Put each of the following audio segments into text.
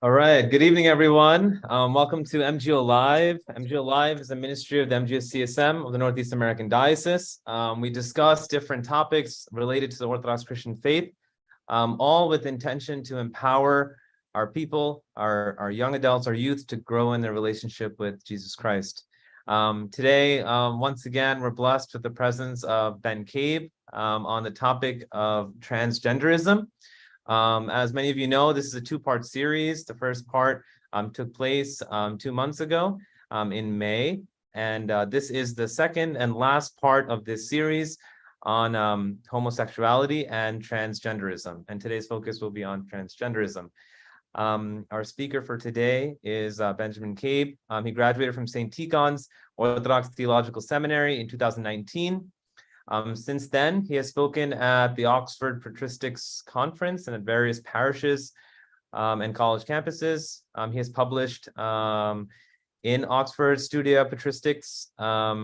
All right. Good evening, everyone. Welcome to MGO Live. MGO Live is a ministry of the MGOCSM of the Northeast American Diocese. We discuss different topics related to the Orthodox Christian faith, all with intention to empower our people, our young adults, our youth to grow in their relationship with Jesus Christ. Today, once again, we're blessed with the presence of Ben Cabe on the topic of transgenderism. As many of you know, this is a two-part series. The first part took place 2 months ago in May, and this is the second and last part of this series on homosexuality and transgenderism. And today's focus will be on transgenderism. Our speaker for today is Benjamin Cabe. He graduated from St. Tikhon's Orthodox Theological Seminary in 2019. Since then, he has spoken at the Oxford Patristics Conference and at various parishes and college campuses. He has published in Oxford Studia Patristics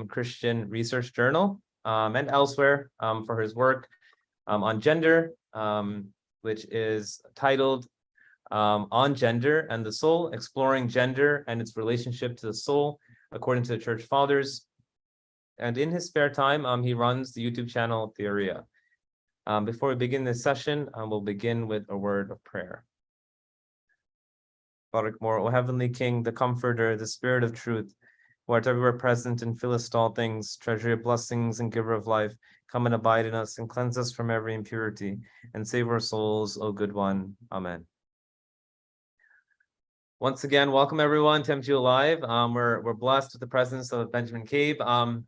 Christian Research Journal and elsewhere for his work on gender, which is titled On Gender and the Soul, Exploring Gender and its Relationship to the Soul, according to the Church Fathers. And in his spare time, he runs the YouTube channel Theoria. Before we begin this session, we'll begin with a word of prayer. Baruch Mor, O Heavenly King, the Comforter, the Spirit of Truth, who art everywhere present and fillest all things, treasury of blessings and giver of life, come and abide in us and cleanse us from every impurity, and save our souls, O Good One. Amen. Once again, welcome everyone to MGO Live. We're blessed with the presence of Benjamin Cabe.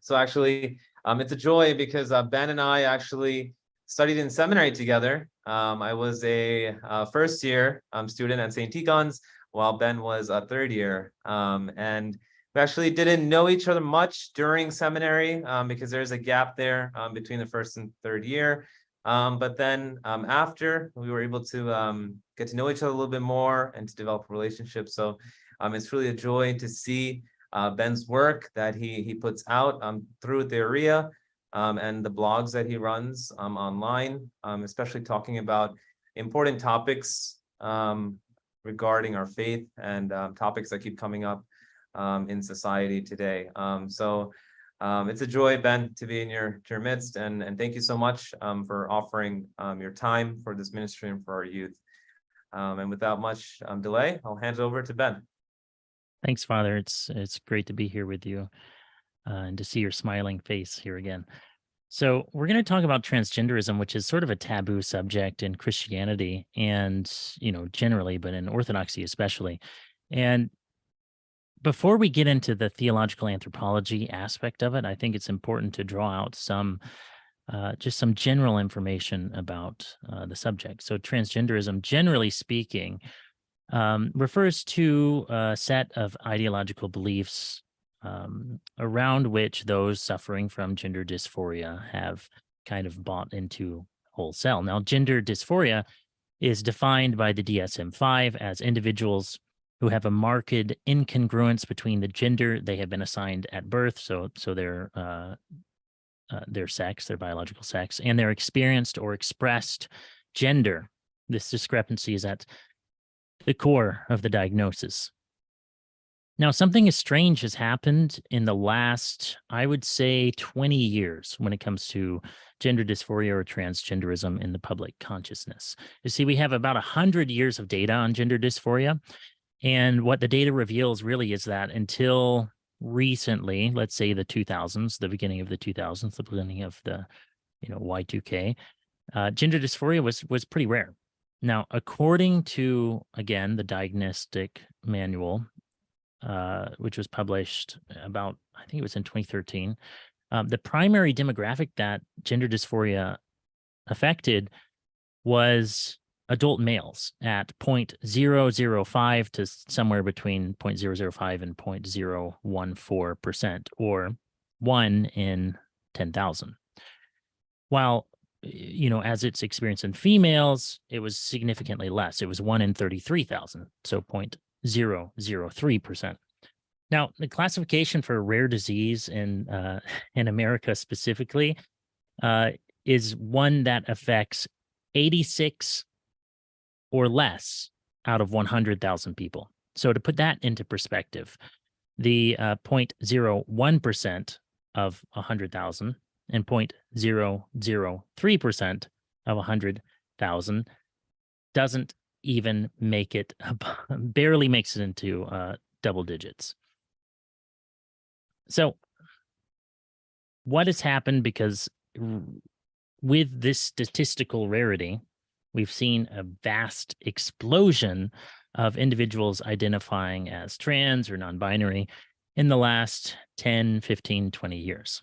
So actually, it's a joy because Ben and I actually studied in seminary together. I was a first year student at St. Tikhon's, while Ben was a third year. And we actually didn't know each other much during seminary because there's a gap there between the first and third year. But then after, we were able to get to know each other a little bit more and to develop a relationship. So it's really a joy to see Ben's work that he puts out through Theoria and the blogs that he runs online, especially talking about important topics regarding our faith and topics that keep coming up in society today. It's a joy, Ben, to be in your midst, and thank you so much for offering your time for this ministry and for our youth. And without much delay, I'll hand it over to Ben. Thanks, Father. It's great to be here with you and to see your smiling face here again. So we're going to talk about transgenderism, which is sort of a taboo subject in Christianity and, generally, but in Orthodoxy especially. And before we get into the theological anthropology aspect of it, I think it's important to draw out some general information about the subject. So transgenderism, generally speaking, refers to a set of ideological beliefs around which those suffering from gender dysphoria have kind of bought into wholesale. Now, gender dysphoria is defined by the DSM-5 as individuals who have a marked incongruence between the gender they have been assigned at birth, so their sex, their biological sex, and their experienced or expressed gender. This discrepancy is at the core of the diagnosis. Now, something strange has happened in the last, I would say, 20 years when it comes to gender dysphoria or transgenderism in the public consciousness. You see, we have about 100 years of data on gender dysphoria. And what the data reveals really is that until recently, let's say the 2000s, the beginning of the 2000s, the beginning of the Y2K, gender dysphoria was pretty rare. Now, according to, again, the Diagnostic Manual, which was published about, I think it was in 2013, the primary demographic that gender dysphoria affected was adult males at 0.005 to somewhere between 0.005 and 0.014%, or 1 in 10,000. While, as it's experienced in females, it was significantly less. It was 1 in 33,000, so 0.003%. Now, the classification for rare disease in America specifically is one that affects 86 or less out of 100,000 people. So to put that into perspective, the 0.01% of 100,000 and 0.003% of 100,000 doesn't even make it, barely makes it into double digits. So what has happened? Because with this statistical rarity, we've seen a vast explosion of individuals identifying as trans or non-binary in the last 10, 15, 20 years.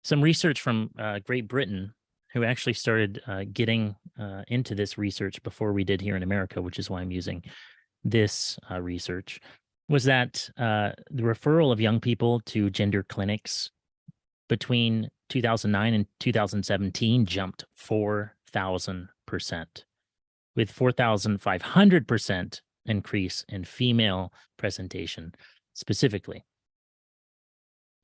Some research from Great Britain, who actually started getting into this research before we did here in America, which is why I'm using this research, was that the referral of young people to gender clinics between 2009 and 2017 jumped 4,000%, with 4,500% increase in female presentation specifically.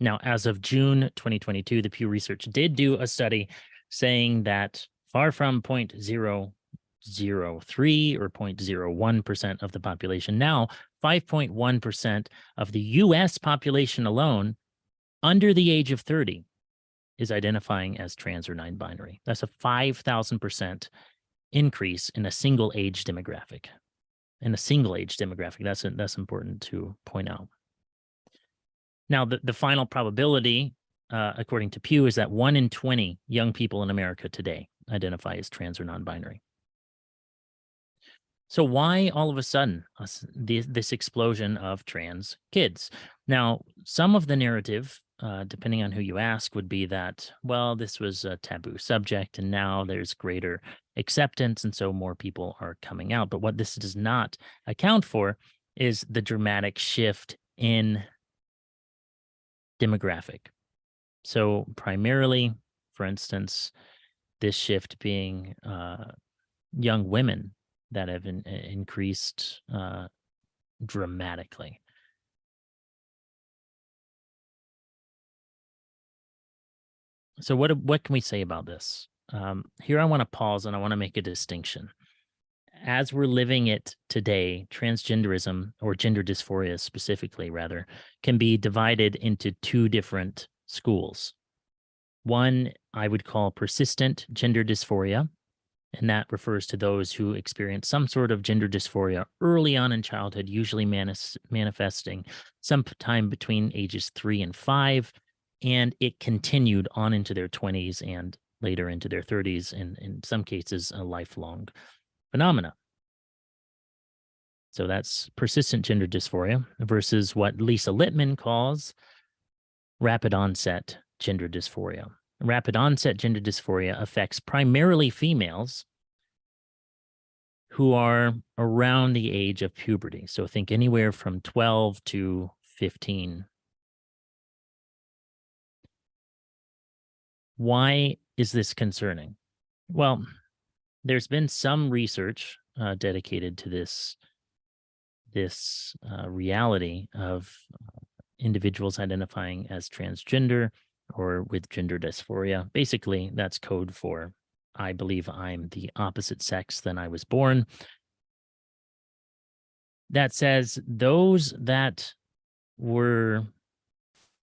Now, as of June 2022, the Pew Research did do a study saying that far from 0.003 or 0.01% of the population, now 5.1% of the US population alone under the age of 30 is identifying as trans or non-binary. That's a 5,000% increase in a single age demographic. In a single age demographic, that's important to point out. Now, the final probability, according to Pew, is that 1 in 20 young people in America today identify as trans or non-binary. So why all of a sudden this explosion of trans kids? Now, some of the narrative, depending on who you ask, would be that, well, this was a taboo subject and now there's greater acceptance and so more people are coming out. But what this does not account for is the dramatic shift in demographic. So primarily, for instance, this shift being young women that have increased dramatically. So what can we say about this? Here I want to pause and I want to make a distinction. As we're living it today, transgenderism, or gender dysphoria specifically, rather, can be divided into two different schools. One I would call persistent gender dysphoria, and that refers to those who experience some sort of gender dysphoria early on in childhood, usually manifesting sometime between ages 3 and 5, and it continued on into their 20s and later into their 30s, and in some cases, a lifelong phenomena. So that's persistent gender dysphoria versus what Lisa Littman calls rapid onset gender dysphoria. Rapid onset gender dysphoria affects primarily females who are around the age of puberty. So think anywhere from 12 to 15. Why is this concerning? Well, there's been some research dedicated to this reality of individuals identifying as transgender or with gender dysphoria. Basically, that's code for I believe I'm the opposite sex than I was born. That says those that were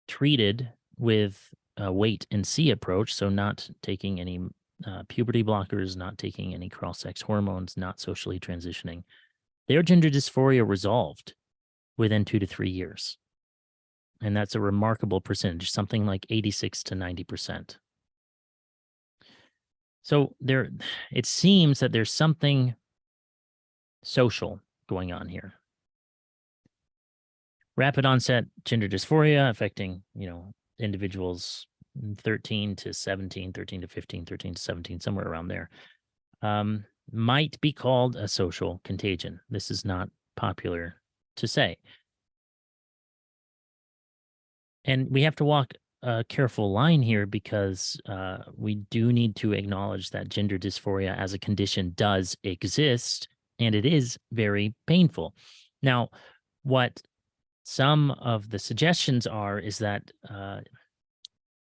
treated with a wait and see approach, so not taking any puberty blockers, not taking any cross-sex hormones, not socially transitioning, their gender dysphoria resolved within 2 to 3 years. And that's a remarkable percentage, something like 86 to 90%. So it seems that there's something social going on here. Rapid onset gender dysphoria affecting, individuals 13 to 17, 13 to 15, 13 to 17, somewhere around there, might be called a social contagion. This is not popular to say. And we have to walk a careful line here because we do need to acknowledge that gender dysphoria as a condition does exist, and it is very painful. Now, what some of the suggestions are is that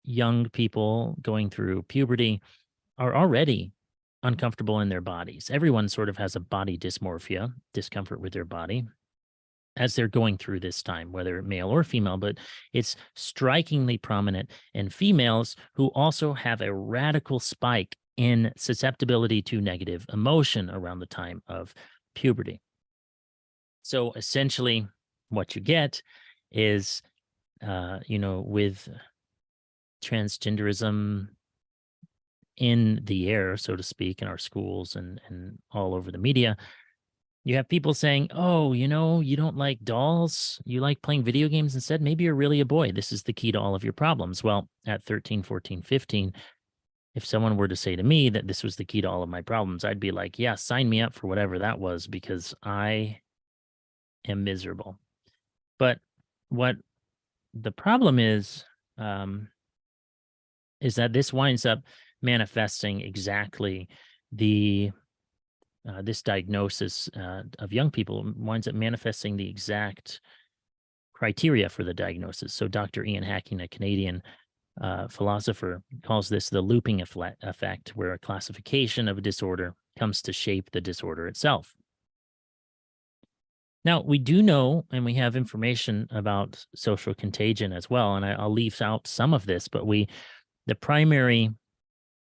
young people going through puberty are already uncomfortable in their bodies. Everyone sort of has a body dysmorphia, discomfort with their body, as they're going through this time, whether male or female, but it's strikingly prominent in females who also have a radical spike in susceptibility to negative emotion around the time of puberty. So essentially, what you get is, with transgenderism in the air, so to speak, in our schools and all over the media, you have people saying, oh, you don't like dolls, you like playing video games instead. Maybe you're really a boy. This is the key to all of your problems. Well, at 13, 14, 15, if someone were to say to me that this was the key to all of my problems, I'd be like, yeah, sign me up for whatever that was, because I am miserable. But what the problem is that this winds up manifesting exactly this diagnosis of young people winds up manifesting the exact criteria for the diagnosis. So Dr. Ian Hacking, a Canadian philosopher, calls this the looping effect, where a classification of a disorder comes to shape the disorder itself. Now, we do know, and we have information about social contagion as well, and I'll leave out some of this, but the primary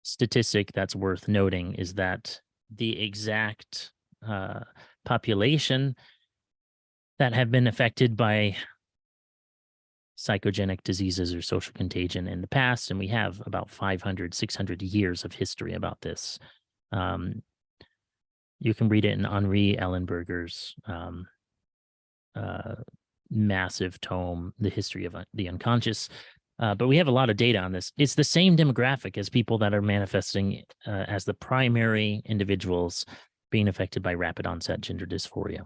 statistic that's worth noting is that the exact population that have been affected by psychogenic diseases or social contagion in the past, and we have about 500, 600 years of history about this. You can read it in Henri Ellenberger's massive tome, The History of the Unconscious. But we have a lot of data on this. It's the same demographic as people that are manifesting as the primary individuals being affected by rapid onset gender dysphoria.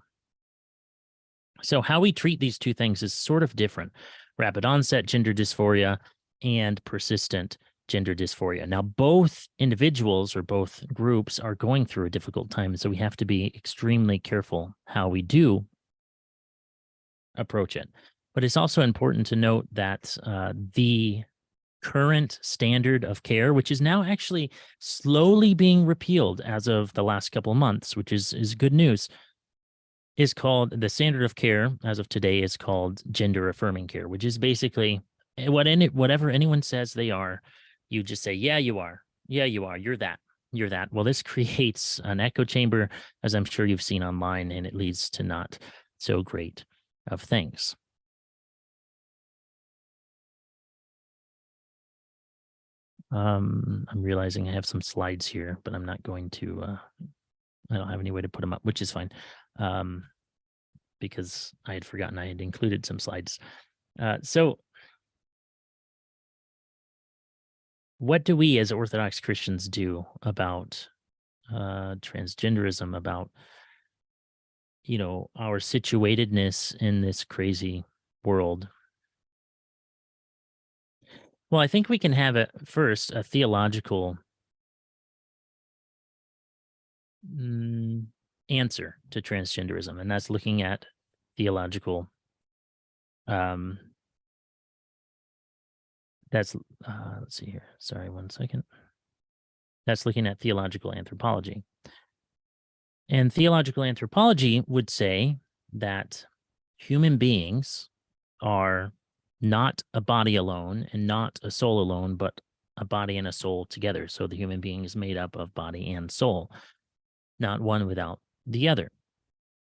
So how we treat these two things is sort of different. Rapid onset gender dysphoria and persistent gender dysphoria. Now, both individuals or both groups are going through a difficult time, so we have to be extremely careful how we do approach it. But it's also important to note that the current standard of care, which is now actually slowly being repealed as of the last couple of months, which is good news, is called, the standard of care as of today is called gender affirming care, which is basically whatever anyone says they are, you just say, yeah, you are. Yeah, you are. You're that. You're that. Well, this creates an echo chamber, as I'm sure you've seen online, and it leads to not so great of things. I'm realizing I have some slides here, but I'm not going to, I don't have any way to put them up, which is fine, because I had forgotten I had included some slides. So what do we as Orthodox Christians do about transgenderism, about, our situatedness in this crazy world? Well, I think we can have first a theological answer to transgenderism, and that's looking at theological. Let's see here. Sorry, 1 second. That's looking at theological anthropology. And theological anthropology would say that human beings are not a body alone and not a soul alone, but a body and a soul together. So the human being is made up of body and soul, not one without the other.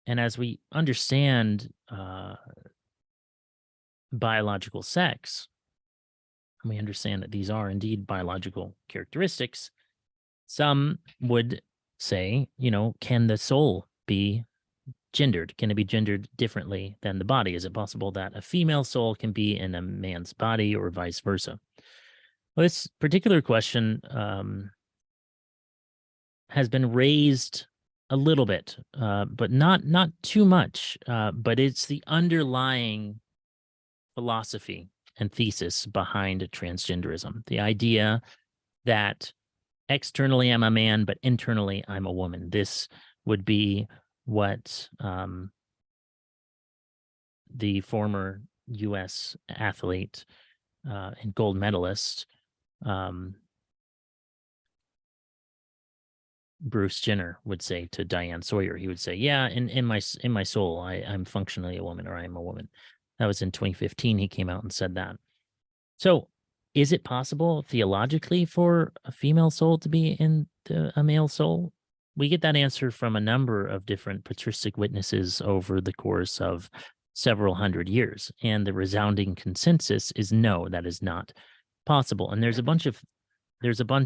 And as we understand biological sex, and we understand that these are indeed biological characteristics, some would say, can the soul be gendered? Can it be gendered differently than the body? Is it possible that a female soul can be in a man's body or vice versa? Well, this particular question has been raised a little bit, but not too much. But it's the underlying philosophy and thesis behind transgenderism. The idea that externally I'm a man, but internally I'm a woman. This would be what the former U.S. athlete and gold medalist Bruce Jenner would say to Diane Sawyer. He would say, yeah, in my soul, I'm functionally a woman, or I am a woman. That was in 2015. He came out and said that. So is it possible theologically for a female soul to be in a male soul? We get that answer from a number of different patristic witnesses over the course of several hundred years. And the resounding consensus is no, that is not possible. And there's a bunch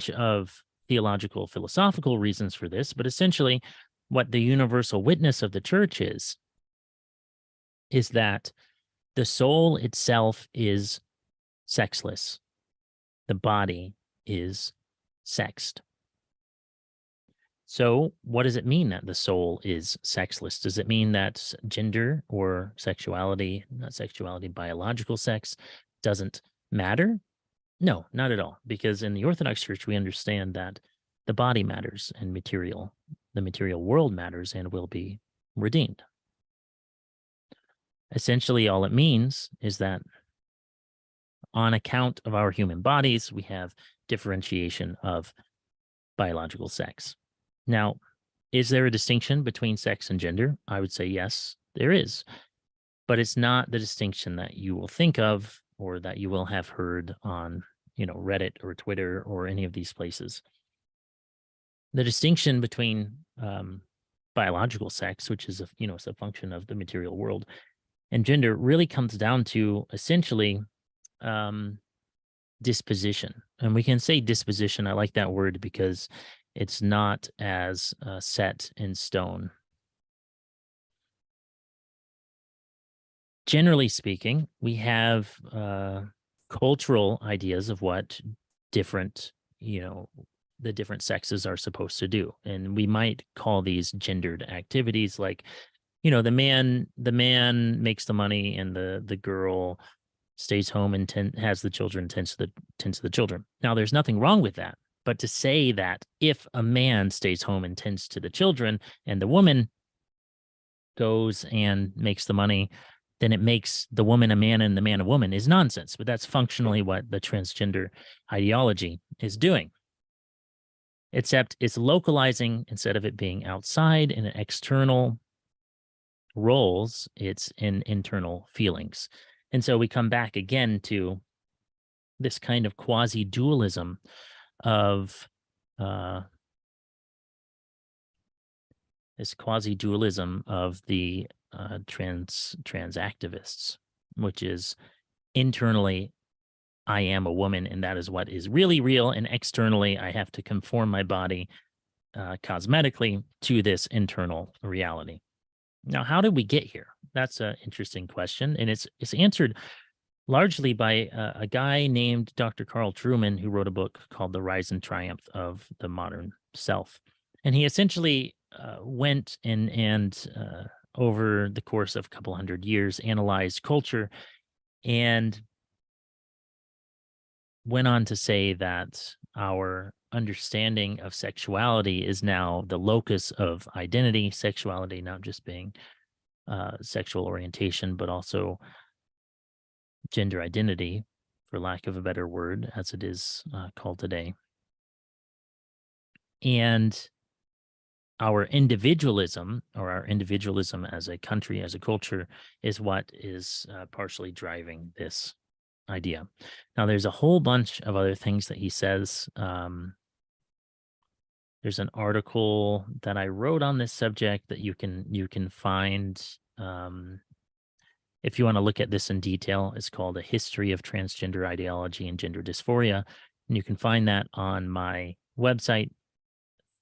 of theological, philosophical reasons for this, but essentially what the universal witness of the church is that the soul itself is sexless. The body is sexed. So what does it mean that the soul is sexless? Does it mean that gender or sexuality, not sexuality, biological sex doesn't matter? No, not at all. Because in the Orthodox Church, we understand that the body matters and the material world matters and will be redeemed. Essentially, all it means is that on account of our human bodies, we have differentiation of biological sex. Now, is there a distinction between sex and gender? I would say yes, there is. But it's not the distinction that you will think of or that you will have heard on, Reddit or Twitter or any of these places. The distinction between biological sex, which is it's a function of the material world, and gender really comes down to essentially disposition. And we can say disposition. I like that word because it's not as set in stone. Generally speaking, we have cultural ideas of what different, the different sexes are supposed to do. And we might call these gendered activities, like, the man makes the money and the girl stays home and has the children, tends to the children. Now, there's nothing wrong with that. But to say that if a man stays home and tends to the children and the woman goes and makes the money, then it makes the woman a man and the man a woman is nonsense. But that's functionally what the transgender ideology is doing. Except it's localizing, instead of it being outside in an external roles, it's in internal feelings. And so we come back again to this kind of quasi-dualism of the trans activists, which is internally I am a woman and that is what is really real, and externally I have to conform my body cosmetically to this internal reality. Now, how did we get here? That's an interesting question, and it's answered largely by a guy named Dr. Carl Trueman, who wrote a book called The Rise and Triumph of the Modern Self. And he essentially went and over the course of a couple hundred years, analyzed culture and went on to say that our understanding of sexuality is now the locus of identity, sexuality not just being sexual orientation, but also gender identity, for lack of a better word, as it is called today. And our individualism, or our individualism as a country, as a culture, is what is partially driving this idea. Now, there's a whole bunch of other things that he says. There's an article that I wrote on this subject that you can find. If you want to look at this in detail, it's called A History of Transgender Ideology and Gender Dysphoria. And you can find that on my website,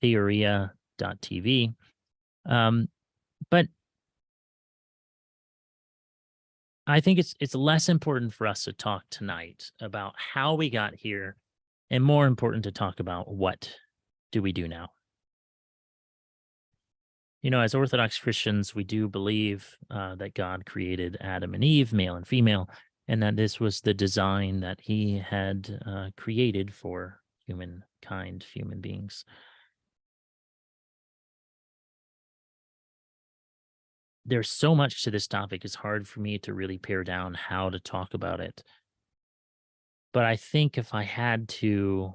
theoria.tv. But I think it's less important for us to talk tonight about how we got here, and more important to talk about what do we do now. As Orthodox Christians, we do believe that God created Adam and Eve, male and female, and that this was the design that he had created for humankind, human beings. There's so much to this topic, it's hard for me to really pare down how to talk about it. But I think if I had to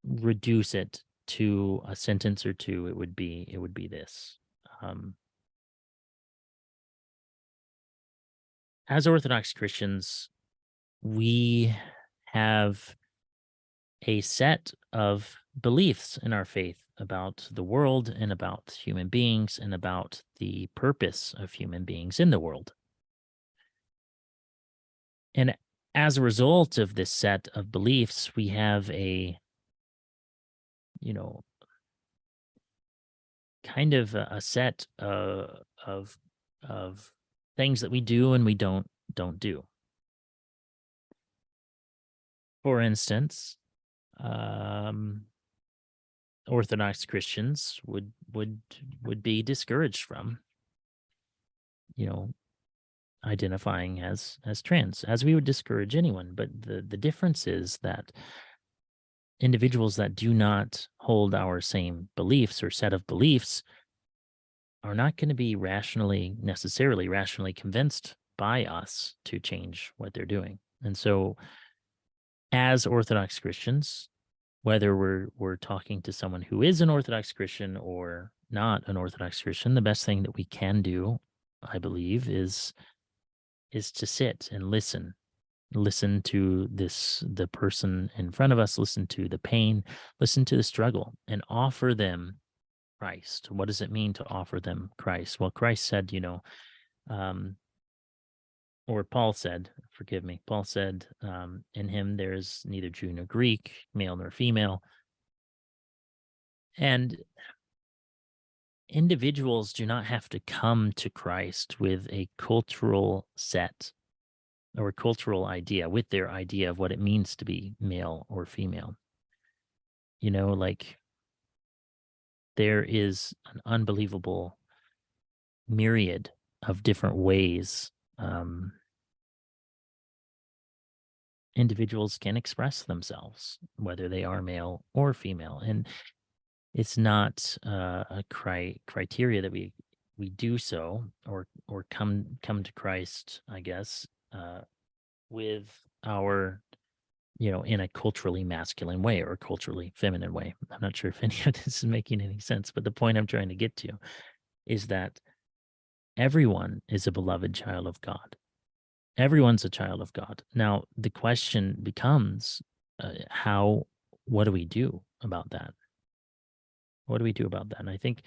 reduce it to a sentence or two, it would be this. As Orthodox Christians, we have a set of beliefs in our faith about the world and about human beings and about the purpose of human beings in the world. And as a result of this set of beliefs, we have a, kind of a set of things that we do and we don't do. For instance, Orthodox Christians would be discouraged from, identifying as trans, as we would discourage anyone. But the difference is that individuals that do not hold our same beliefs or set of beliefs are not going to be necessarily rationally convinced by us to change what they're doing. And so as Orthodox Christians, whether we're talking to someone who is an Orthodox Christian or not an Orthodox Christian, the best thing that we can do, I believe, is to sit and listen to the person in front of us, listen to the pain, listen to the struggle, and offer them Christ. What does it mean to offer them Christ? Well, Christ said, or Paul said, forgive me, Paul said, in him there's neither Jew nor Greek, male nor female. And individuals do not have to come to Christ with a cultural set or a cultural idea, with their idea of what it means to be male or female. Like there is an unbelievable myriad of different ways individuals can express themselves, whether they are male or female. And it's not a criteria that we do so or come to Christ, I guess, with our, in a culturally masculine way or culturally feminine way. I'm not sure if any of this is making any sense, but the point I'm trying to get to is that everyone is a beloved child of God. Everyone's a child of God. Now, the question becomes, what do we do about that? What do we do about that? And I think,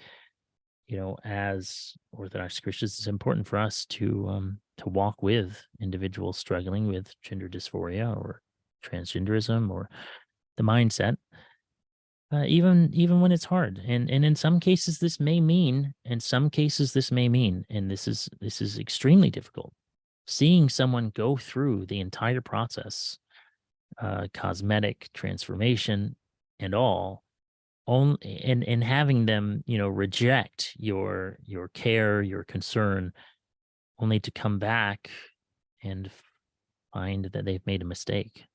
as Orthodox Christians, it's important for us to walk with individuals struggling with gender dysphoria or transgenderism or the mindset, even when it's hard. And in some cases, this may mean, and this is extremely difficult, seeing someone go through the entire process, cosmetic transformation and all, only and having them, reject your care, your concern, only to come back and find that they've made a mistake.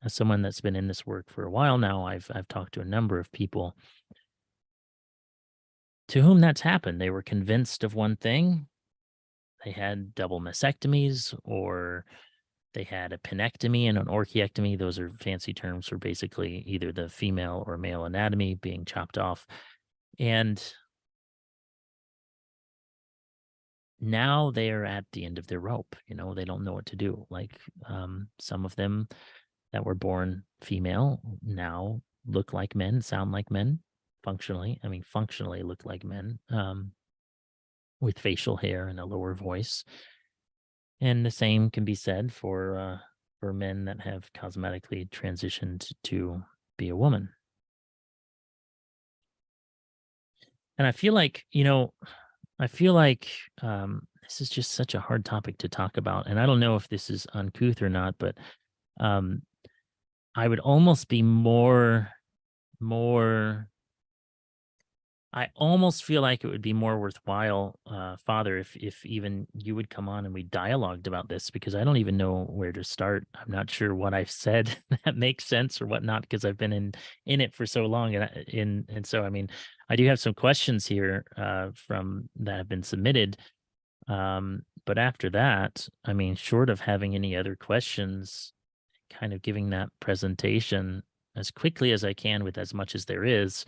As someone that's been in this work for a while now, I've talked to a number of people to whom that's happened. They were convinced of one thing. They had double mastectomies, or they had a penectomy and an orchiectomy. Those are fancy terms for basically either the female or male anatomy being chopped off. And now they are at the end of their rope. They don't know what to do. Like some of them that were born female now look like men, sound like men, functionally look like men, with facial hair and a lower voice. And the same can be said for men that have cosmetically transitioned to be a woman. And I feel like, this is just such a hard topic to talk about. And I don't know if this is uncouth or not, but I would almost be I almost feel like it would be more worthwhile, Father, if even you would come on and we dialogued about this, because I don't even know where to start. I'm not sure what I've said that makes sense or whatnot, because I've been in it for so long. And so, I do have some questions here from that have been submitted. But after that, short of having any other questions, kind of giving that presentation, as quickly as I can with as much as there is,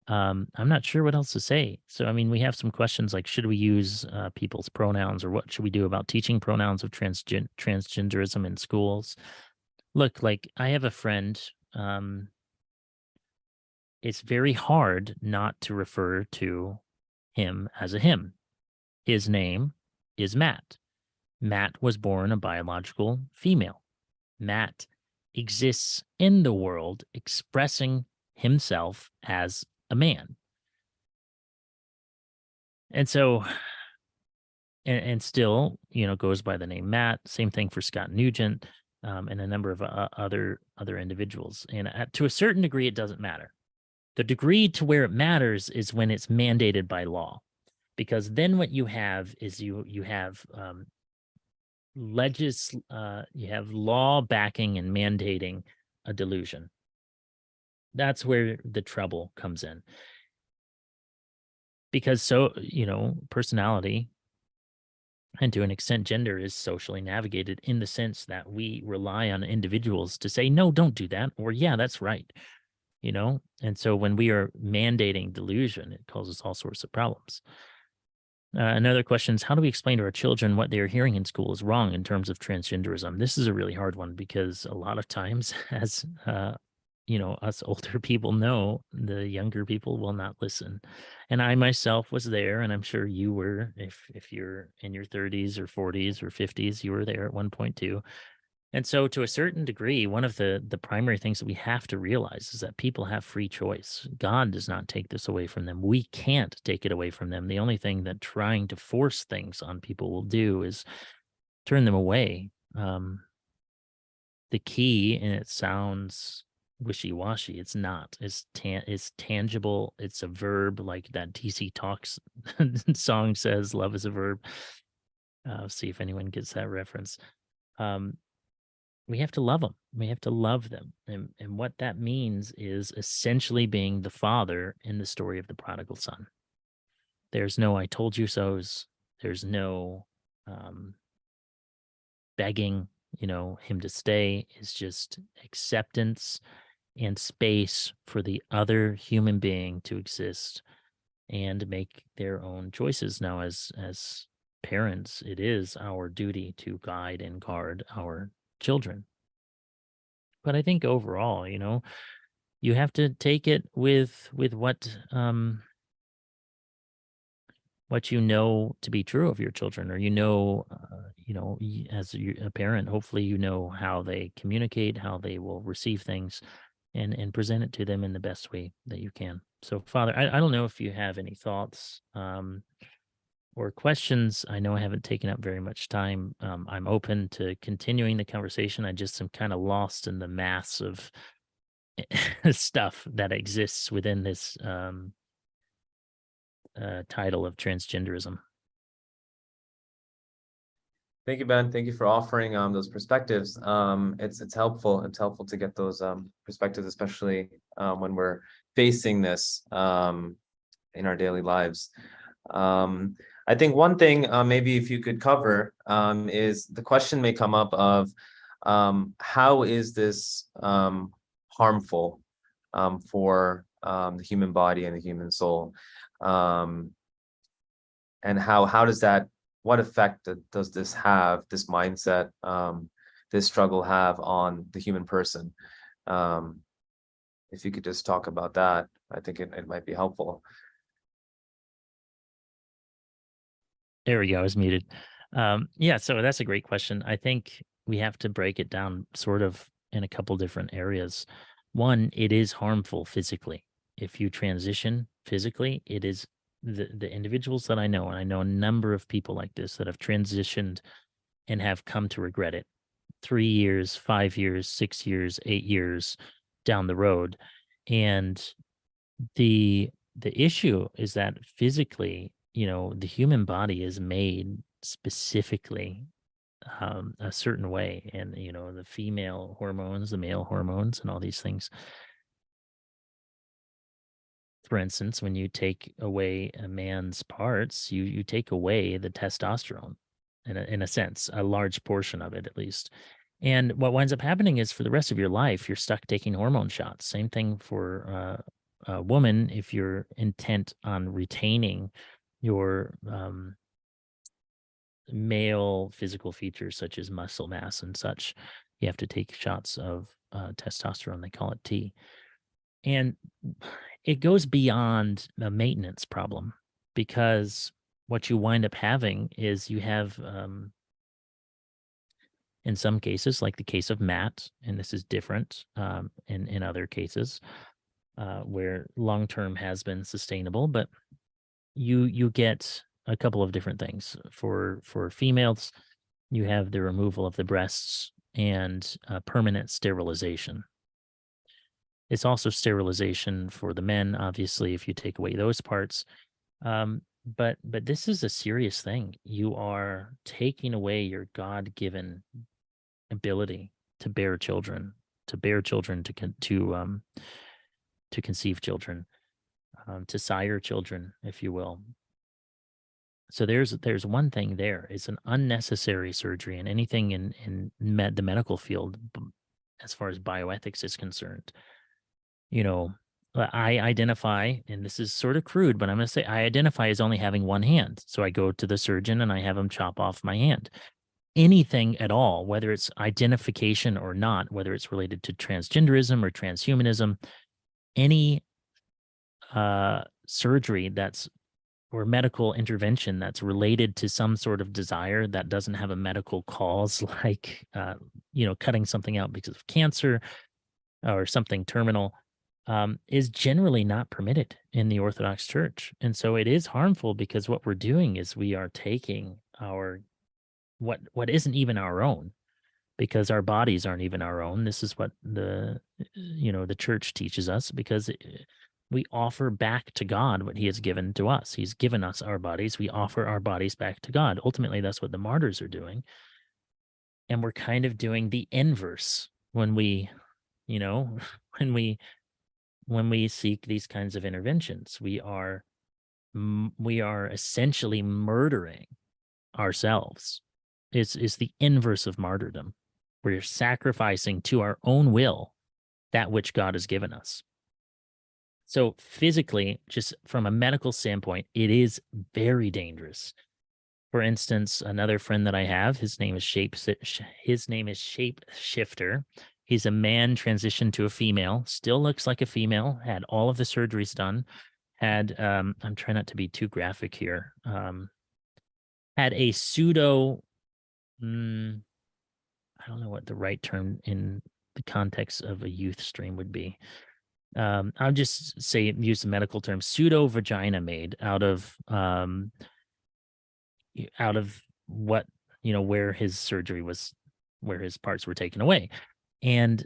I'm not sure what else to say. So, I mean, we have some questions like, should we use people's pronouns, or what should we do about teaching pronouns of transgenderism in schools? Look, like, I have a friend, it's very hard not to refer to him as a him. His name is Matt. Matt was born a biological female. Matt exists in the world expressing himself as a man. And so, and still, goes by the name Matt. Same thing for Scott Nugent, and a number of other individuals. And to a certain degree, it doesn't matter. The degree to where it matters is when it's mandated by law, because then what you have is you have you have law backing and mandating a delusion. That's where the trouble comes in. Because personality, and to an extent gender, is socially navigated in the sense that we rely on individuals to say, no, don't do that, or yeah, that's right. And so when we are mandating delusion, it causes all sorts of problems. Another question is, how do we explain to our children what they are hearing in school is wrong in terms of transgenderism? This is a really hard one, because a lot of times, as us older people know, the younger people will not listen. And I myself was there, and I'm sure you were. If you're in your 30s or 40s or 50s, you were there at one point too. And so, to a certain degree, one of the primary things that we have to realize is that people have free choice. God does not take this away from them. We can't take it away from them. The only thing that trying to force things on people will do is turn them away. The key, and it sounds wishy-washy, it's not. It's tangible. It's a verb, like that DC Talks song says, love is a verb. See if anyone gets that reference. We have to love them. We have to love them. And what that means is essentially being the father in the story of the prodigal son. There's no I told you so's. There's no begging, him to stay. It's just acceptance and space for the other human being to exist and make their own choices. Now, as parents, it is our duty to guide and guard our children. But I think overall, you have to take it with what you know to be true of your children, or as a parent, hopefully you know how they communicate, how they will receive things, and present it to them in the best way that you can. So, Father, I don't know if you have any thoughts or questions. I know I haven't taken up very much time. I'm open to continuing the conversation. I just am kind of lost in the mass of stuff that exists within this title of transgenderism. Thank you, Ben. Thank you for offering those perspectives. It's helpful. It's helpful to get those perspectives, especially when we're facing this in our daily lives. I think one thing maybe if you could cover is the question may come up of how is this harmful for the human body and the human soul, and how does that, what effect does this have, this mindset, this struggle have on the human person? If you could just talk about that, I think it might be helpful. There we go. I was muted. Yeah, so that's a great question. I think we have to break it down sort of in a couple different areas. One, it is harmful physically. If you transition physically, it is the individuals that I know, and I know a number of people like this that have transitioned and have come to regret it 3 years, 5 years, 6 years, 8 years down the road. And the issue is that physically, the human body is made specifically a certain way, and the female hormones, the male hormones, and all these things. For instance, when you take away a man's parts, you take away the testosterone, in a sense, a large portion of it at least. And what winds up happening is for the rest of your life, you're stuck taking hormone shots. Same thing for a woman if you're intent on retaining your male physical features such as muscle mass and such. You have to take shots of testosterone. They call it T. And it goes beyond a maintenance problem, because what you wind up having is you have, in some cases, like the case of Matt, and this is different in other cases where long-term has been sustainable, but you get a couple of different things. For females, you have the removal of the breasts and permanent sterilization. It's also sterilization for the men, obviously, if you take away those parts. But this is a serious thing. You are taking away your God-given ability to bear children, to conceive children, to sire children, if you will. So there's one thing there. It's an unnecessary surgery, and anything in the medical field, as far as bioethics is concerned, I identify, and this is sort of crude, but I'm going to say I identify as only having one hand. So I go to the surgeon and I have him chop off my hand. Anything at all, whether it's identification or not, whether it's related to transgenderism or transhumanism, any surgery or medical intervention that's related to some sort of desire that doesn't have a medical cause, like, cutting something out because of cancer or something terminal, is generally not permitted in the Orthodox Church. And so it is harmful, because what we're doing is we are taking what isn't even our own, because our bodies aren't even our own. This is what the church teaches us, because we offer back to God what he has given to us. He's given us our bodies. We offer our bodies back to God. Ultimately, that's what the martyrs are doing. And we're kind of doing the inverse when we, when we seek these kinds of interventions. We are essentially murdering ourselves. It's the inverse of martyrdom. We're sacrificing to our own will that which God has given us. So physically, just from a medical standpoint, it is very dangerous. For instance, another friend that I have, his name is Shapeshifter. He's a man transitioned to a female, still looks like a female, had all of the surgeries done, had, I'm trying not to be too graphic here, had a pseudo, I don't know what the right term in the context of a youth stream would be. I'll just use the medical term, pseudo vagina made out of what, where his surgery was, where his parts were taken away. And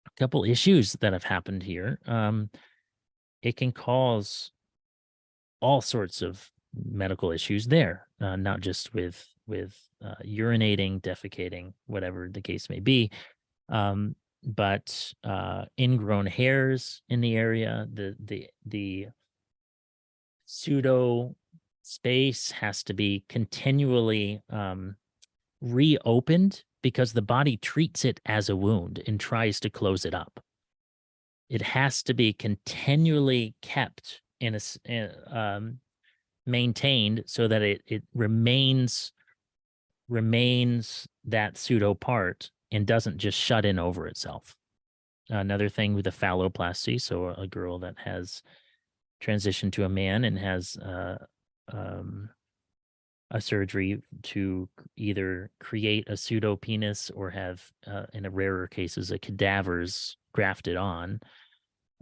a couple issues that have happened here. It can cause all sorts of medical issues there, not just with urinating, defecating, whatever the case may be. But ingrown hairs in the area, the pseudo space has to be continually reopened, because the body treats it as a wound and tries to close it up. It has to be continually kept maintained so that it remains that pseudo part and doesn't just shut in over itself. Another thing with the phalloplasty, so a girl that has transitioned to a man and has a surgery to either create a pseudo penis or have, in a rarer cases, a cadaver's grafted on,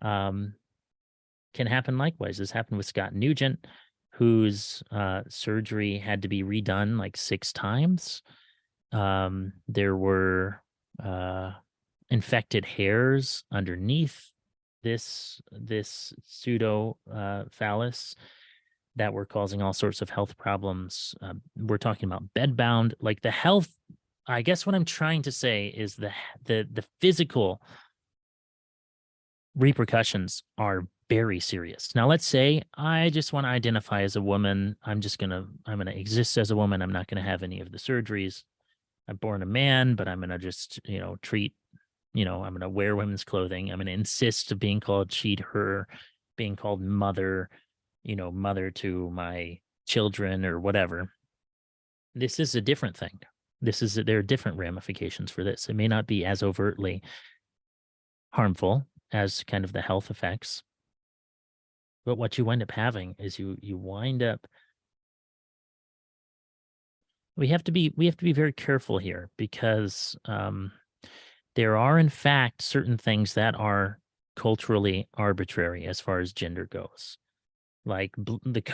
can happen likewise. This happened with Scott Nugent, whose surgery had to be redone like 6 times. There were infected hairs underneath this pseudo phallus that were causing all sorts of health problems. We're talking about bedbound, like the health. I guess what I'm trying to say is the physical repercussions are very serious. Now, let's say I just want to identify as a woman. I'm gonna exist as a woman. I'm not gonna have any of the surgeries. I'm born a man, but I'm going to just, treat, I'm going to wear women's clothing. I'm going to insist of being called she, her, being called mother, mother to my children or whatever. This is a different thing. There are different ramifications for this. It may not be as overtly harmful as kind of the health effects, but what you wind up having is you wind up, we have to be very careful here, because there are in fact certain things that are culturally arbitrary as far as gender goes, like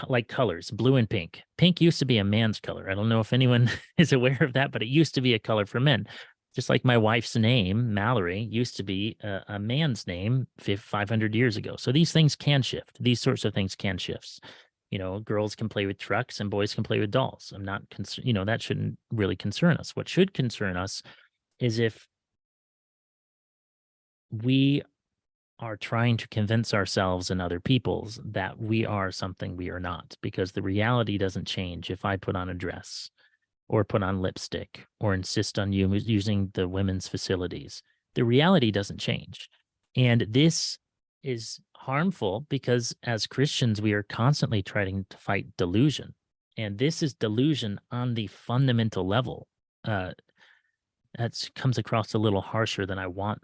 like colors, blue and pink. Pink used to be a man's color. I don't know if anyone is aware of that, but it used to be a color for men. Just like my wife's name, Mallory, used to be a man's name 500 years ago. So these things can shift. These sorts of things can shift. Girls can play with trucks and boys can play with dolls. I'm not concerned. That shouldn't really concern us. What should concern us is if we are trying to convince ourselves and other people's that we are something we are not, because the reality doesn't change if I put on a dress or put on lipstick or insist on using the women's facilities. The reality doesn't change. And this is harmful because as Christians, we are constantly trying to fight delusion. And this is delusion on the fundamental level. That comes across a little harsher than I want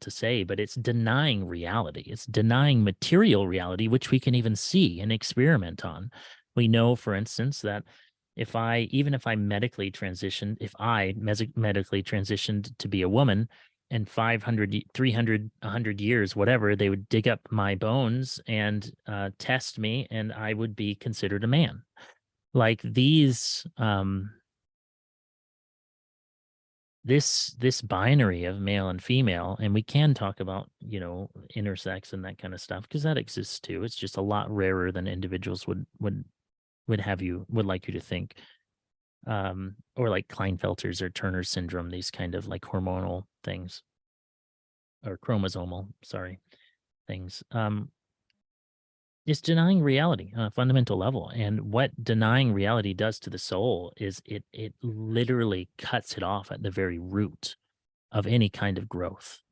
to say, but it's denying reality. It's denying material reality, which we can even see and experiment on. We know, for instance, that if I medically transitioned to be a woman, and 500, 300, 100 years, whatever, they would dig up my bones and test me, and I would be considered a man. Like these, this binary of male and female, and we can talk about, intersex and that kind of stuff, because that exists too. It's just a lot rarer than individuals would like you to think. Or like Klinefelter's or Turner's syndrome, these kind of like hormonal things, or chromosomal, things. It's denying reality on a fundamental level. And what denying reality does to the soul is it literally cuts it off at the very root of any kind of growth.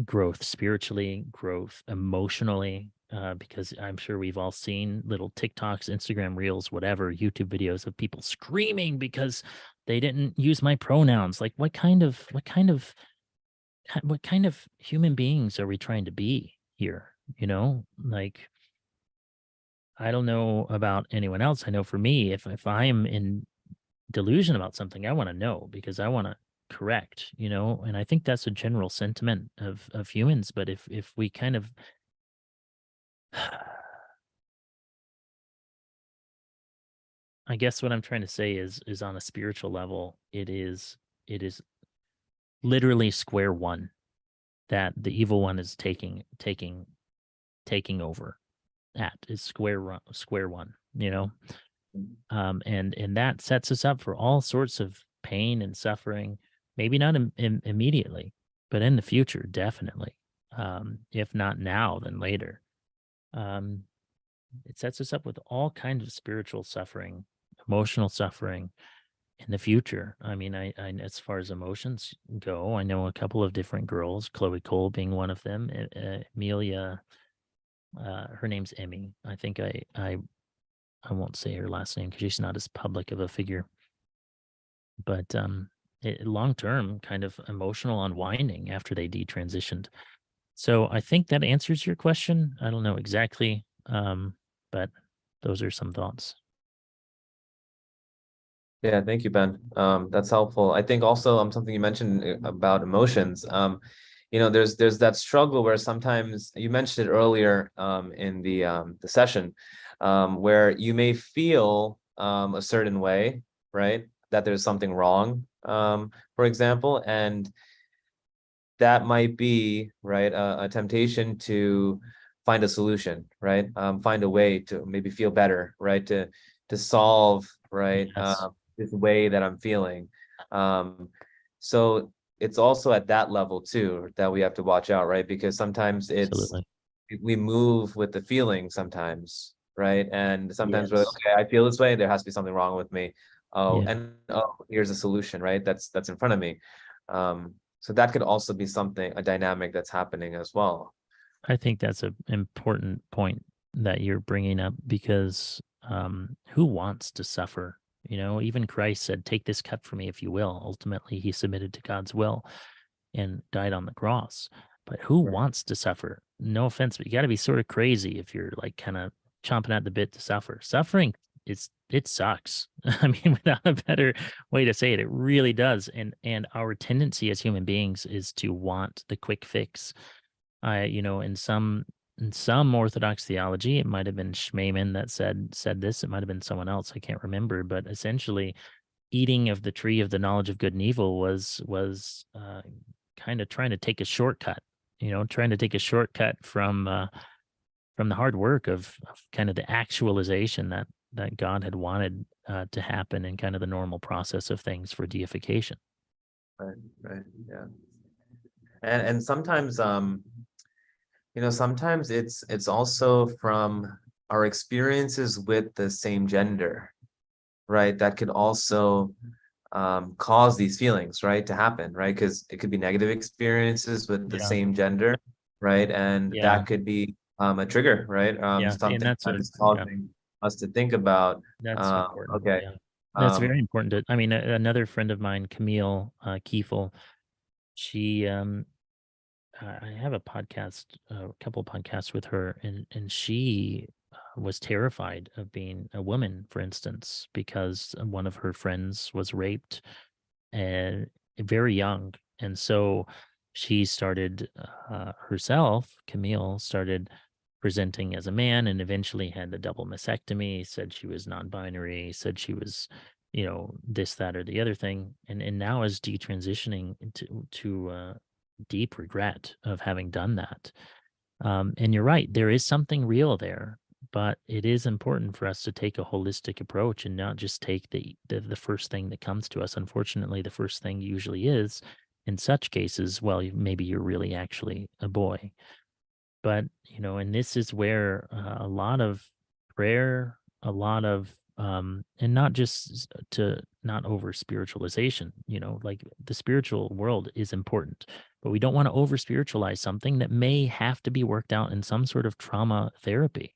Growth spiritually, growth emotionally, because I'm sure we've all seen little TikToks, Instagram reels, whatever, YouTube videos of people screaming because they didn't use my pronouns. Like what kind of human beings are we trying to be here? Like, I don't know about anyone else. I know for me, if I'm in delusion about something, I want to know, because I want to correct, and I think that's a general sentiment of humans. But if we kind of I guess what I'm trying to say is on a spiritual level, it is literally square one, that the evil one is taking over. That is square one, and that sets us up for all sorts of pain and suffering. Maybe not immediately, but in the future, definitely. If not now, then later. It sets us up with all kinds of spiritual suffering, emotional suffering in the future. I mean, I as far as emotions go, I know a couple of different girls, Chloe Cole being one of them, Amelia, her name's Emmy. I think I won't say her last name because she's not as public of a figure, but long-term kind of emotional unwinding after they detransitioned. So I think that answers your question. I don't know exactly, but those are some thoughts. Yeah, thank you, Ben. That's helpful. I think also something you mentioned about emotions. There's that struggle where sometimes you mentioned it earlier in the session, where you may feel a certain way, right? That there's something wrong, for example, and that might be right a temptation to find a solution, right? Find a way to maybe feel better, right? To solve, right? Yes. This way that I'm feeling. So it's also at that level too that we have to watch out, right? Because sometimes Absolutely. we move with the feeling sometimes, right? And sometimes we're like, Yes. okay, I feel this way, there has to be something wrong with me. oh, Yeah. and oh, here's a solution, right? That's in front of me. So that could also be something, a dynamic that's happening as well. I think that's an important point that you're bringing up because who wants to suffer? You know, even Christ said, "Take this cup from me if you will." Ultimately, he submitted to God's will and died on the cross. But who Right. wants to suffer? No offense, but you got to be sort of crazy if you're like kind of chomping at the bit to suffer. Suffering, it sucks. I mean, without a better way to say it, it really does. And our tendency as human beings is to want the quick fix. You know, in some Orthodox theology, it might have been Schmemann that said this. It might have been someone else. I can't remember. But essentially, eating of the tree of the knowledge of good and evil was kind of trying to take a shortcut. You know, trying to take a shortcut from the hard work of kind of the actualization that God had wanted to happen in kind of the normal process of things for deification. Right, right, yeah. And sometimes sometimes it's also from our experiences with the same gender, right? That could also cause these feelings, right, to happen, right? Because it could be negative experiences with the Yeah, same gender, right? And yeah, that could be a trigger, right? yeah, and Something that's that a is yeah, causing us to think about, that's important. okay, Yeah, that's very um, important. I mean, another friend of mine, Camille Kiefel, she I have a couple podcasts with her, and she was terrified of being a woman, for instance, because one of her friends was raped and very young, and so she started herself. Camille started presenting as a man, and eventually had a double mastectomy. Said she was non-binary. Said she was, you know, this, that, or the other thing, and now is detransitioning to deep regret of having done that. And you're right, there is something real there, but it is important for us to take a holistic approach and not just take the first thing that comes to us. Unfortunately, the first thing usually is, in such cases, well, maybe you're really actually a boy. But, you know, and this is where a lot of prayer, a lot of, and not just to not over spiritualization, you know, like the spiritual world is important, but we don't want to over spiritualize something that may have to be worked out in some sort of trauma therapy.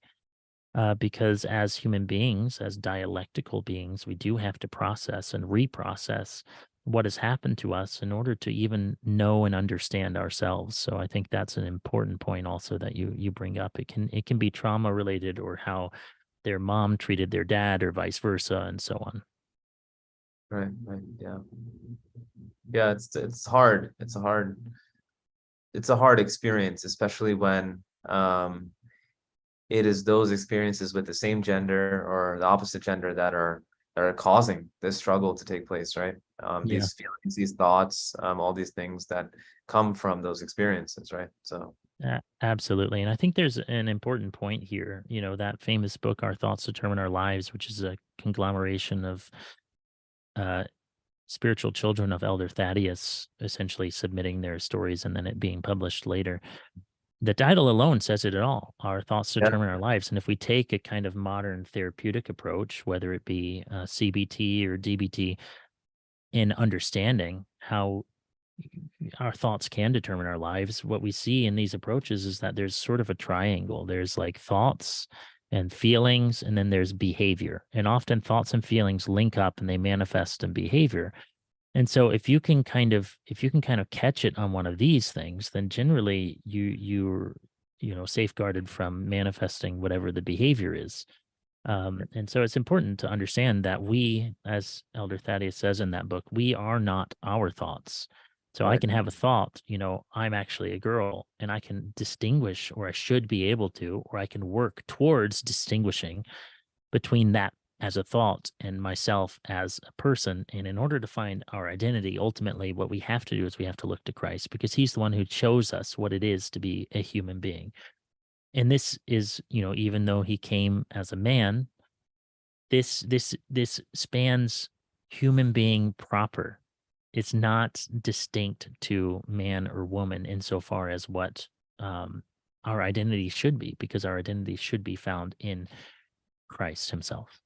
Because as human beings, as dialectical beings, we do have to process and reprocess what has happened to us in order to even know and understand ourselves. So I think that's an important point also that you bring up. It can be trauma related, or how their mom treated their dad, or vice versa, and so on. right, right, yeah, yeah. It's hard. It's a hard experience, especially when it is those experiences with the same gender or the opposite gender that are causing this struggle to take place, right? Yeah. These feelings, these thoughts, all these things that come from those experiences, right? So Absolutely. And I think there's an important point here. You know, that famous book, Our Thoughts Determine Our Lives, which is a conglomeration of uh, spiritual children of Elder Thaddeus essentially submitting their stories and then it being published later. The title alone says it all. Our thoughts yeah, determine our lives. And if we take a kind of modern therapeutic approach, whether it be CBT or DBT, in understanding how our thoughts can determine our lives, what we see in these approaches is that there's sort of a triangle. There's like thoughts and feelings, and then there's behavior. And often thoughts and feelings link up and they manifest in behavior. And so if you can kind of catch it on one of these things, then generally you're safeguarded from manifesting whatever the behavior is. And so it's important to understand that we, as Elder Thaddeus says in that book, we are not our thoughts. So I right, can have a thought, I'm actually a girl, and I can distinguish, or I should be able to, or I can work towards distinguishing between that as a thought and myself as a person. And in order to find our identity, ultimately, what we have to do is we have to look to Christ, because he's the one who shows us what it is to be a human being. And this is, even though he came as a man, this spans human being proper. It's not distinct to man or woman insofar as what our identity should be, because our identity should be found in Christ himself.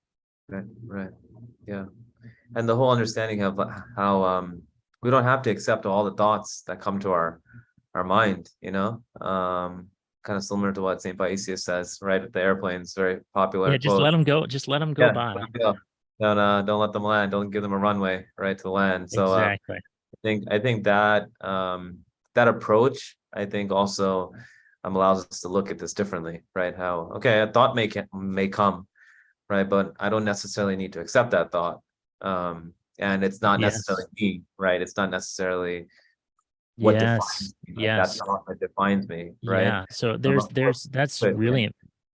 right, right, yeah. and the whole understanding of how we don't have to accept all the thoughts that come to our mind, you know. Kind of similar to what St. Paisius says, right? The airplanes, very popular Yeah, just quote. let them go. Just let them go Yeah, by. let 'em go. Don't let them land. Don't give them a runway right to land. So Exactly. I think that that approach, I think also allows us to look at this differently, right? How okay, a thought may come, right? But I don't necessarily need to accept that thought. And it's not necessarily Yes. me, right? It's not necessarily what Yes. defines me, like that Yes. thought that defines me, right? Yeah. So Of course, that's but yeah, really,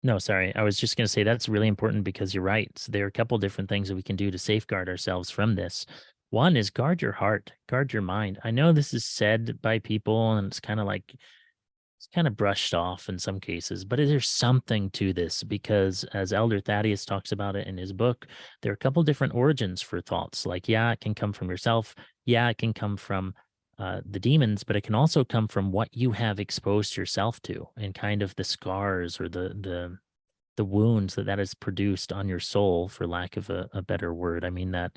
no, sorry. I was just going to say that's really important because you're right. So there are a couple different things that we can do to safeguard ourselves from this. One is guard your heart, guard your mind. I know this is said by people and it's kind of like, it's kind of brushed off in some cases, but there's something to this because as Elder Thaddeus talks about it in his book, there are a couple different origins for thoughts. Like, yeah, it can come from yourself. Yeah, it can come from the demons, but it can also come from what you have exposed yourself to and kind of the scars or the wounds that has produced on your soul, for lack of a better word. I mean that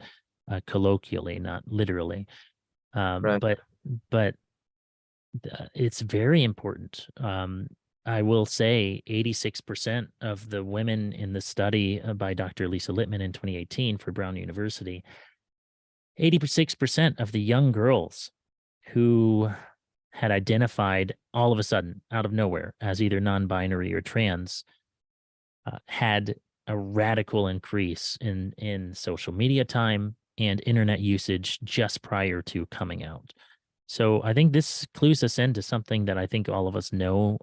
colloquially, not literally. right, But it's very important. I will say 86% of the women in the study by Dr. Lisa Littman in 2018 for Brown University, 86% of the young girls who had identified all of a sudden out of nowhere as either non-binary or trans had a radical increase in social media time and internet usage just prior to coming out. So I think this clues us into something that I think all of us know,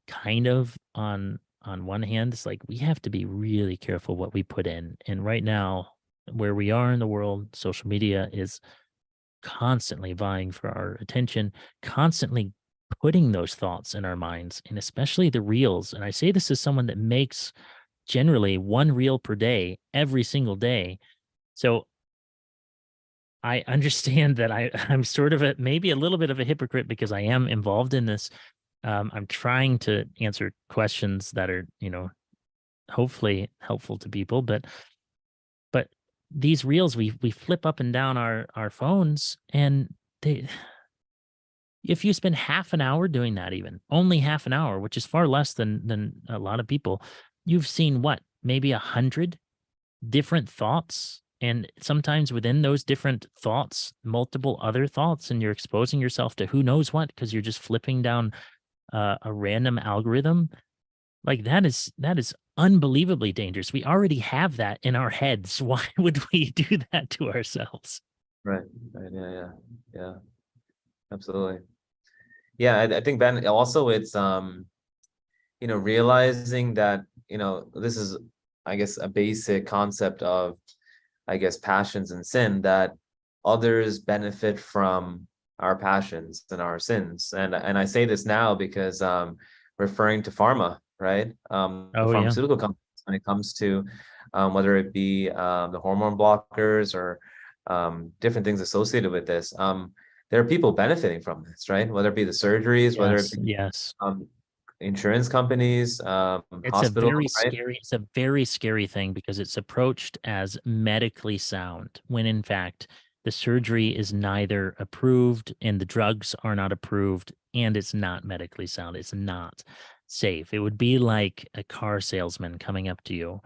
kind of on one hand. It's like we have to be really careful what we put in. And right now, where we are in the world, social media is constantly vying for our attention, constantly putting those thoughts in our minds, and especially the reels. And I say this as someone that makes generally one reel per day, every single day. So I understand that I'm sort of maybe a little bit of a hypocrite because I am involved in this. I'm trying to answer questions that are, hopefully helpful to people, but these reels we flip up and down our phones, and they, if you spend half an hour doing that, even only half an hour, which is far less than a lot of people, you've seen what, maybe 100 different thoughts, and sometimes within those different thoughts multiple other thoughts, and you're exposing yourself to who knows what because you're just flipping down a random algorithm. Like that is unbelievably dangerous. We already have that in our heads. Why would we do that to ourselves? right, right, yeah, absolutely. Yeah, I think then also it's realizing that, this is, I guess, a basic concept of, I guess, passions and sin, that others benefit from our passions and our sins. And I say this now because referring to pharma, right? The Oh yeah. pharmaceutical companies, when it comes to whether it be the hormone blockers or different things associated with this, there are people benefiting from this, right? Whether it be the surgeries, whether it Yes, be yes. insurance companies, hospitals, right? It's a very scary thing because it's approached as medically sound when in fact the surgery is neither approved and the drugs are not approved and it's not medically sound. It's not safe. It would be like a car salesman coming up to you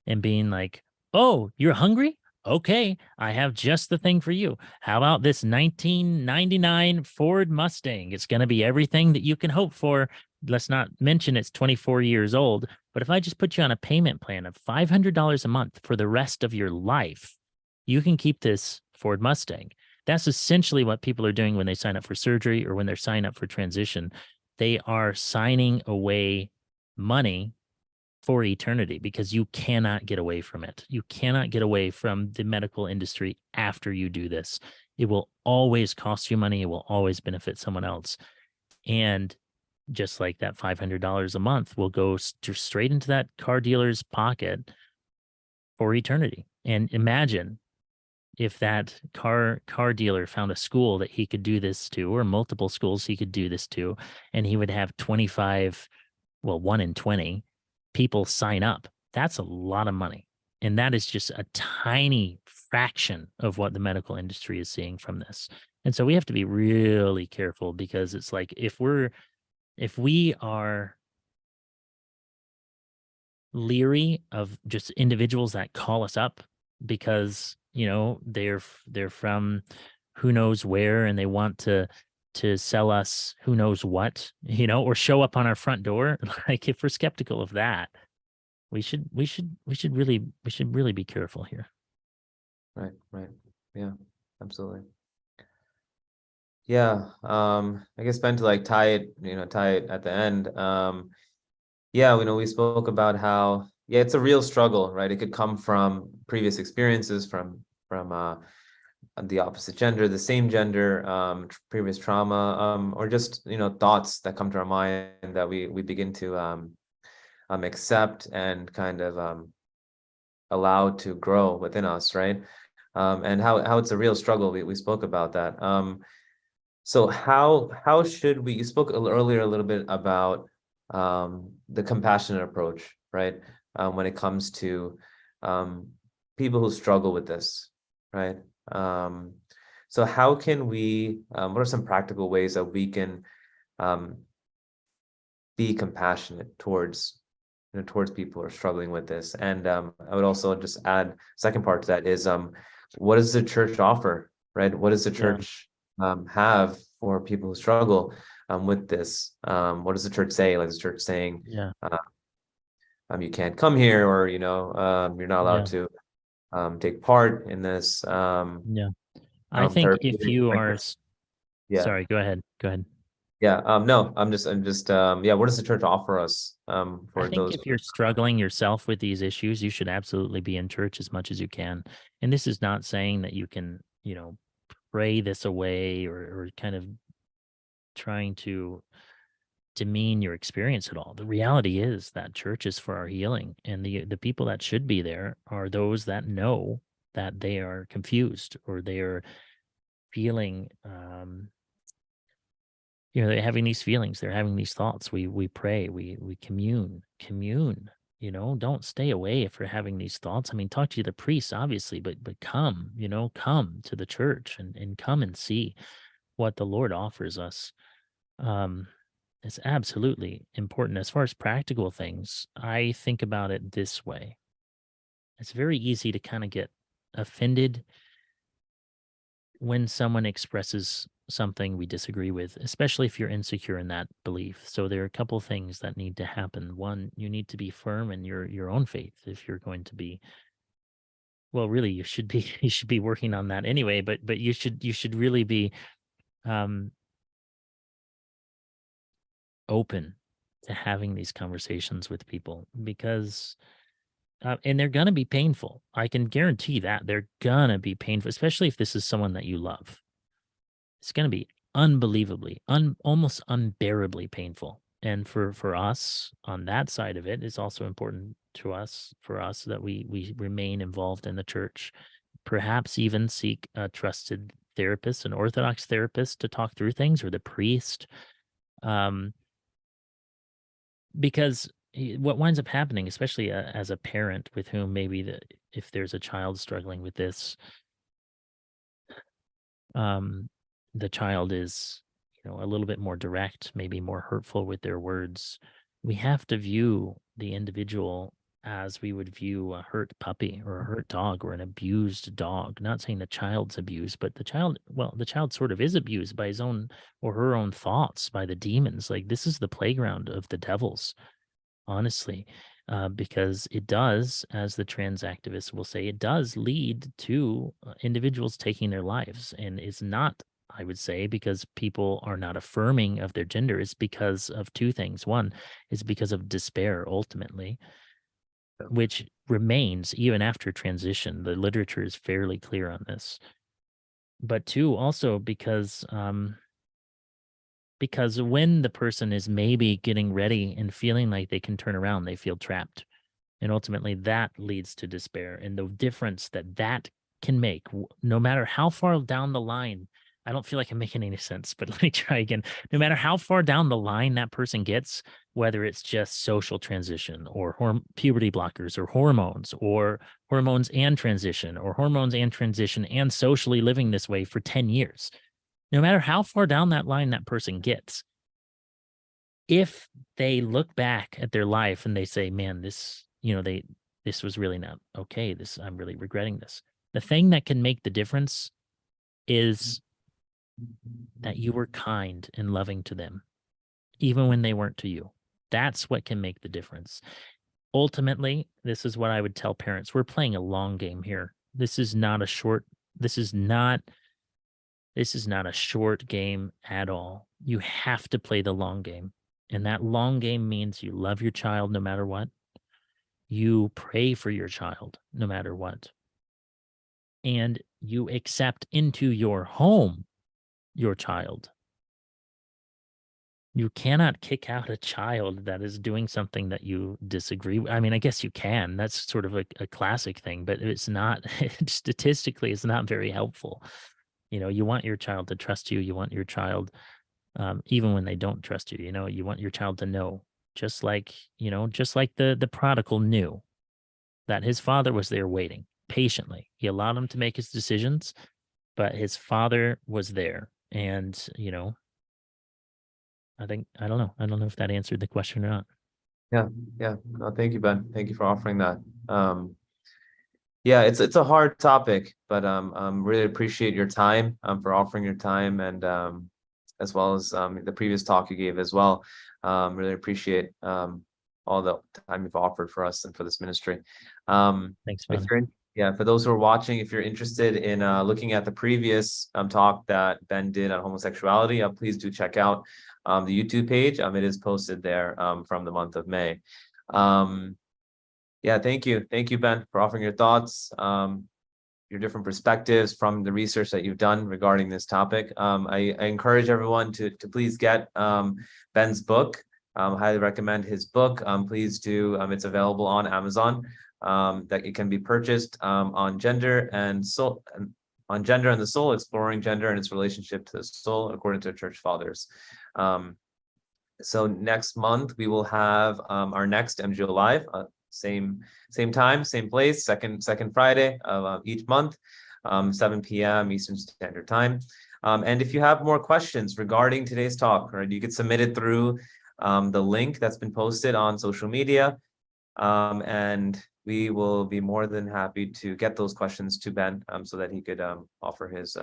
and being like, "Oh, you're hungry? Okay, I have just the thing for you. How about this 1999 Ford Mustang? It's going to be everything that you can hope for. Let's not mention it's 24 years old, but if I just put you on a payment plan of $500 a month for the rest of your life, you can keep this Ford Mustang." That's essentially what people are doing when they sign up for surgery or when they're signing up for transition. They are signing away money for eternity because you cannot get away from it. You cannot get away from the medical industry after you do this. It will always cost you money. It will always benefit someone else. And just like that $500 a month will go straight into that car dealer's pocket for eternity. And imagine if that car dealer found a school that he could do this to, or multiple schools he could do this to, and he would have 25, well, 1 in 20 people sign up. That's a lot of money. And that is just a tiny fraction of what the medical industry is seeing from this. And so we have to be really careful, because it's like, if we are leery of just individuals that call us up because, they're from who knows where, and they want to sell us who knows what, or show up on our front door. Like, if we're skeptical of that, we should really be careful here. Right. Yeah, absolutely. Yeah. I guess Ben, to like tie it at the end. Yeah, we spoke about how, yeah, it's a real struggle, right? It could come from previous experiences from the opposite gender, the same gender, previous trauma, or just, thoughts that come to our mind that we begin to accept and kind of allow to grow within us, right? And how it's a real struggle. We spoke about that. So how should we? You spoke earlier a little bit about the compassionate approach, right? When it comes to people who struggle with this, right? So how can we? What are some practical ways that we can be compassionate towards people who are struggling with this? And I would also just add, second part to that is what does the church offer, right? What does the church have for people who struggle with this? What does the church say? Like, is the church saying, you can't come here, or you're not allowed to take part in this? I think if you are, sorry, go ahead. Yeah. No, I'm just yeah. What does the church offer us for I think those? if you're struggling yourself with these issues, you should absolutely be in church as much as you can. And this is not saying that you can, pray this away, or kind of trying to demean your experience at all. The reality is that church is for our healing, and the people that should be there are those that know that they are confused, or they are feeling they're having these feelings, they're having these thoughts. We pray, we commune. Don't stay away if you're having these thoughts. I mean, talk to the priest, obviously, but come, come to the church, and come and see what the Lord offers us. It's absolutely important. As far as practical things, I think about it this way. It's very easy to kind of get offended when someone expresses something we disagree with, especially if you're insecure in that belief. So there are a couple things that need to happen. One, you need to be firm in your own faith. If you're going to be, well, really, you should be working on that anyway. But you should really be open to having these conversations with people, because and they're going to be painful. I can guarantee that they're going to be painful, especially if this is someone that you love. It's going to be unbelievably, almost unbearably painful. And for us on that side of it, it's also important for us that we remain involved in the church, perhaps even seek a trusted therapist, an Orthodox therapist, to talk through things, or the priest. Because what winds up happening, especially as a parent with whom maybe if there's a child struggling with this, the child is, a little bit more direct, maybe more hurtful with their words. We have to view the individual as we would view a hurt puppy or a hurt dog or an abused dog. Not saying the child's abused, but the child sort of is abused by his own or her own thoughts, by the demons. Like, this is the playground of the devils, honestly, because it does, as the trans activists will say, it does lead to individuals taking their lives. And it's not, I would say, because people are not affirming of their gender. It's because of two things. One is because of despair, ultimately, which remains even after transition. The literature is fairly clear on this. But two, also because when the person is maybe getting ready and feeling like they can turn around, they feel trapped. And ultimately that leads to despair. And the difference that can make, no matter how far down the line I don't feel like I'm making any sense, but let me try again. No matter how far down the line that person gets, whether it's just social transition or puberty blockers or hormones and transition or hormones and transition and socially living this way for 10 years, no matter how far down that line that person gets, if they look back at their life and they say, man, this was really not okay. I'm really regretting this. The thing that can make the difference is that you were kind and loving to them, even when they weren't to you. That's what can make the difference. Ultimately, this is what I would tell parents. We're playing a long game here. This is not a short game at all. You have to play the long game. And that long game means you love your child no matter what. You pray for your child no matter what. And you accept into your home your child. You cannot kick out a child that is doing something that you disagree with. I mean, I guess you can. That's sort of a classic thing, but it's not, statistically, it's not very helpful. You want your child to trust you. You want your child, even when they don't trust you, you want your child to know, just like the prodigal knew that his father was there waiting patiently. He allowed him to make his decisions, but his father was there. And, I don't know if that answered the question or not. Yeah. No, thank you, Ben. Thank you for offering that. Yeah, it's a hard topic, but really appreciate your time for offering your time, and as well as the previous talk you gave as well. Really appreciate all the time you've offered for us and for this ministry. Thanks, Father. For those who are watching, if you're interested in looking at the previous talk that Ben did on homosexuality, please do check out the YouTube page. It is posted there from the month of May. Thank you, Ben, for offering your thoughts, your different perspectives from the research that you've done regarding this topic. I encourage everyone to please get Ben's book. Highly recommend his book. Please do. It's available on Amazon. That it can be purchased on gender and soul, on gender and the soul, exploring gender and its relationship to the soul according to church fathers. So next month we will have our next MGO Live, same time, same place, second Friday of each month, 7 p.m. Eastern Standard Time. And if you have more questions regarding today's talk, right, you can submit it through the link that's been posted on social media, and we will be more than happy to get those questions to Ben so that he could offer his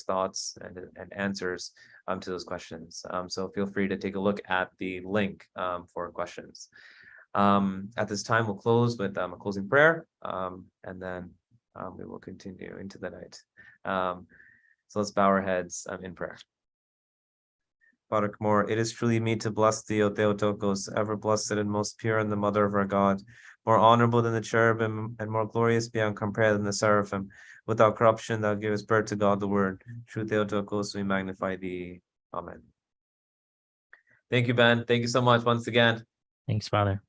thoughts and answers to those questions. So feel free to take a look at the link for questions. At this time, we'll close with a closing prayer, and then we will continue into the night. So let's bow our heads in prayer. Father Kamor, it is truly meet to bless thee, O Theotokos, ever blessed and most pure, and the mother of our God, more honorable than the cherubim, and more glorious beyond compare than the seraphim. Without corruption, thou givest birth to God the Word. True Theotokos, we magnify thee. Amen. Thank you, Ben. Thank you so much once again. Thanks, Father.